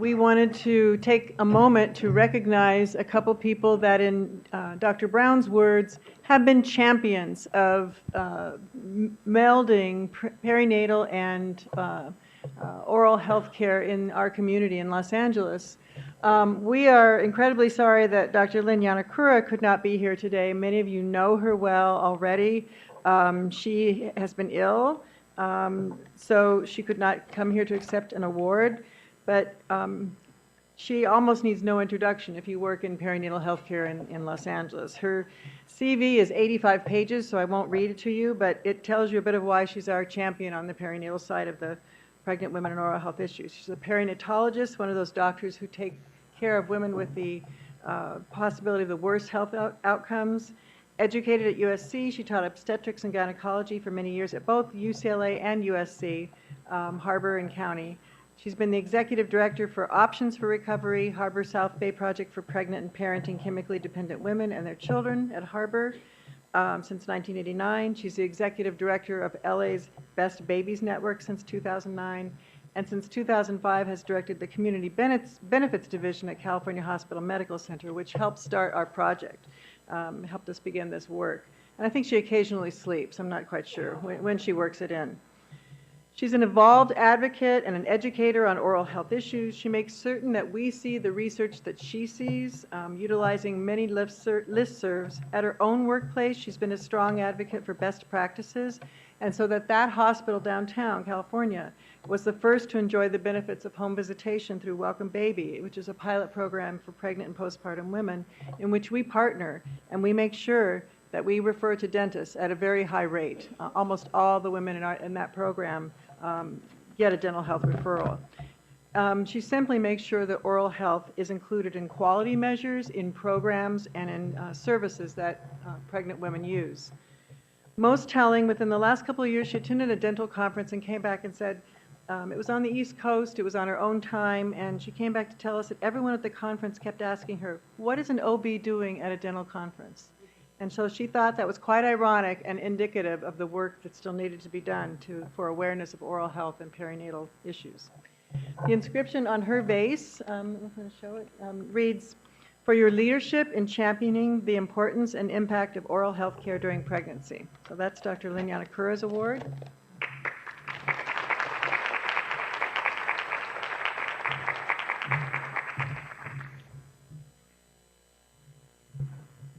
we wanted to take a moment to recognize a couple people that, in Dr. Brown's words, have been champions of melding perinatal and oral health care in our community in Los Angeles. We are incredibly sorry that Dr. Lynn Yanakura could not be here today. Many of you know her well already. She has been ill, so she could not come here to accept an award, but she almost needs no introduction if you work in perinatal health care in Los Angeles. Her CV is 85 pages, so I won't read it to you, but it tells you a bit of why she's our champion on the perinatal side of the pregnant women and oral health issues. She's a perinatologist, one of those doctors who take care of women with the possibility of the worst health outcomes. Educated at USC, she taught obstetrics and gynecology for many years at both UCLA and USC, Harbor and County. She's been the executive director for Options for Recovery, Harbor South Bay Project for Pregnant and Parenting Chemically Dependent Women and Their Children at Harbor since 1989. She's the executive director of LA's Best Babies Network since 2009. And since 2005 has directed the Community Benefits Division at California Hospital Medical Center, which helped start our project, helped us begin this work. And I think she occasionally sleeps. I'm not quite sure when she works it in. She's an evolved advocate and an educator on oral health issues. She makes certain that we see the research that she sees, utilizing many listservs at her own workplace. She's been a strong advocate for best practices, and so that hospital downtown California was the first to enjoy the benefits of home visitation through Welcome Baby, which is a pilot program for pregnant and postpartum women in which we partner and we make sure that we refer to dentists at a very high rate. Almost all the women in that program get a dental health referral. She simply makes sure that oral health is included in quality measures, in programs, and in services that pregnant women use. Most telling, within the last couple of years, she attended a dental conference and came back and said, it was on the East Coast, it was on her own time, and she came back to tell us that everyone at the conference kept asking her, what is an OB doing at a dental conference? And so she thought that was quite ironic and indicative of the work that still needed to be done for awareness of oral health and perinatal issues. The inscription on her vase, I'm going to show it, reads, "For your leadership in championing the importance and impact of oral health care during pregnancy." So that's Dr. Lynn Yanakura's award.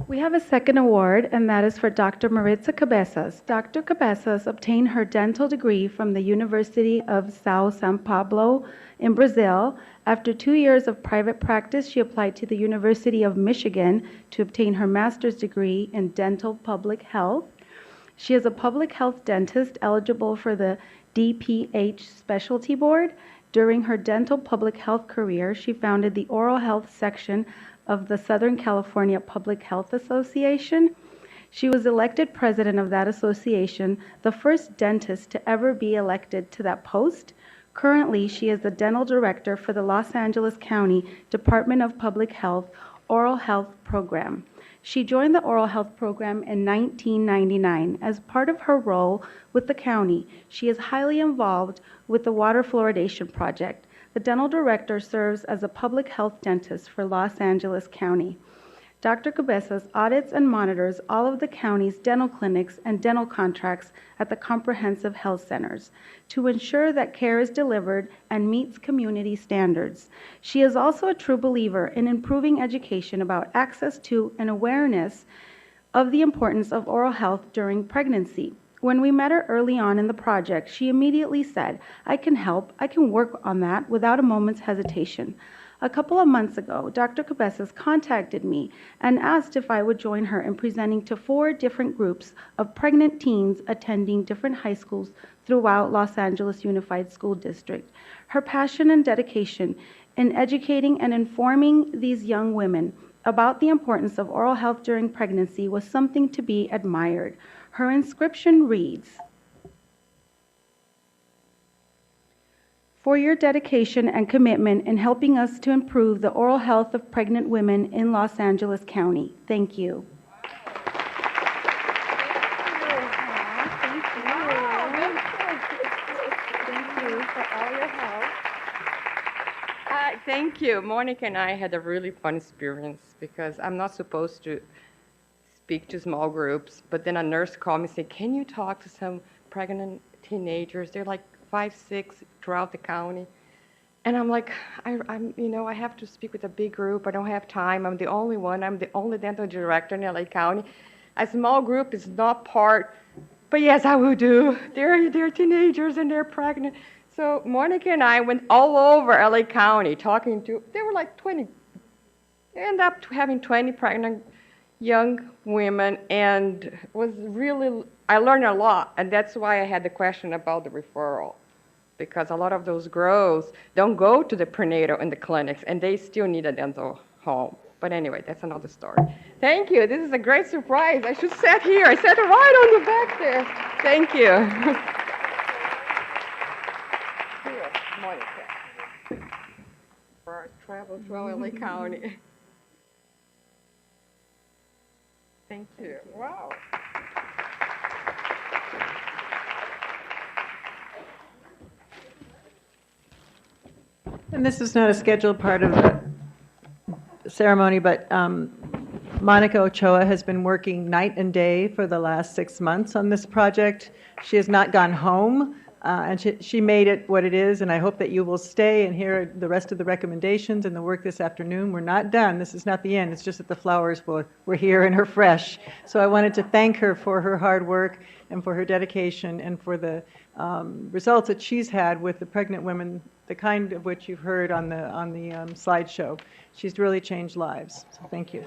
We have a second award, and that is for Dr. Maritza Cabezas. Dr. Cabezas obtained her dental degree from the University of São Paulo in Brazil. After 2 years of private practice, she applied to the University of Michigan to obtain her master's degree in dental public health. She is a public health dentist eligible for the DPH Specialty Board. During her dental public health career, she founded the oral health section of the Southern California Public Health Association. She was elected president of that association, the first dentist to ever be elected to that post. Currently, she is the dental director for the Los Angeles County Department of Public Health Oral Health Program. She joined the oral health program in 1999. As part of her role with the county, she is highly involved with the water fluoridation project. The dental director serves as a public health dentist for Los Angeles County. Dr. Cabezas audits and monitors all of the county's dental clinics and dental contracts at the comprehensive health centers to ensure that care is delivered and meets community standards. She is also a true believer in improving education about access to and awareness of the importance of oral health during pregnancy. When we met her early on in the project, she immediately said, "I can help, I can work on that," without a moment's hesitation. A couple of months ago, Dr. Cabezas contacted me and asked if I would join her in presenting to 4 different groups of pregnant teens attending different high schools throughout Los Angeles Unified School District. Her passion and dedication in educating and informing these young women about the importance of oral health during pregnancy was something to be admired. Her inscription reads, "For your dedication and commitment in helping us to improve the oral health of pregnant women in Los Angeles County. Thank you." Thank you. Monica and I had a really fun experience because I'm not supposed to speak to small groups, but then a nurse called me and said, can you talk to some pregnant teenagers? They're like 5, 6 throughout the county. And I'm like, I have to speak with a big group. I don't have time. I'm the only one. I'm the only dental director in LA County. A small group is not part, but yes, I will do. They're teenagers and they're pregnant. So Monica and I went all over LA County talking to, they were like 20. They ended up having 20 pregnant young women, and was really, I learned a lot. And that's why I had the question about the referral, because a lot of those girls don't go to the prenatal and the clinics, and they still need a dental home. But anyway, that's another story. Thank you. This is a great surprise. I should sit here. I sat right on the back there. Thank you. Here, Monica. For our travel through LA County. Thank you. Wow. And this is not a scheduled part of the ceremony, but Monica Ochoa has been working night and day for the last 6 months on this project. She has not gone home, and she made it what it is, and I hope that you will stay and hear the rest of the recommendations and the work this afternoon. We're not done. This is not the end. It's just that the flowers were here and are fresh. So I wanted to thank her for her hard work and for her dedication and for the results that she's had with the pregnant women, the kind of which you've heard on the slideshow. She's really changed lives. So thank you.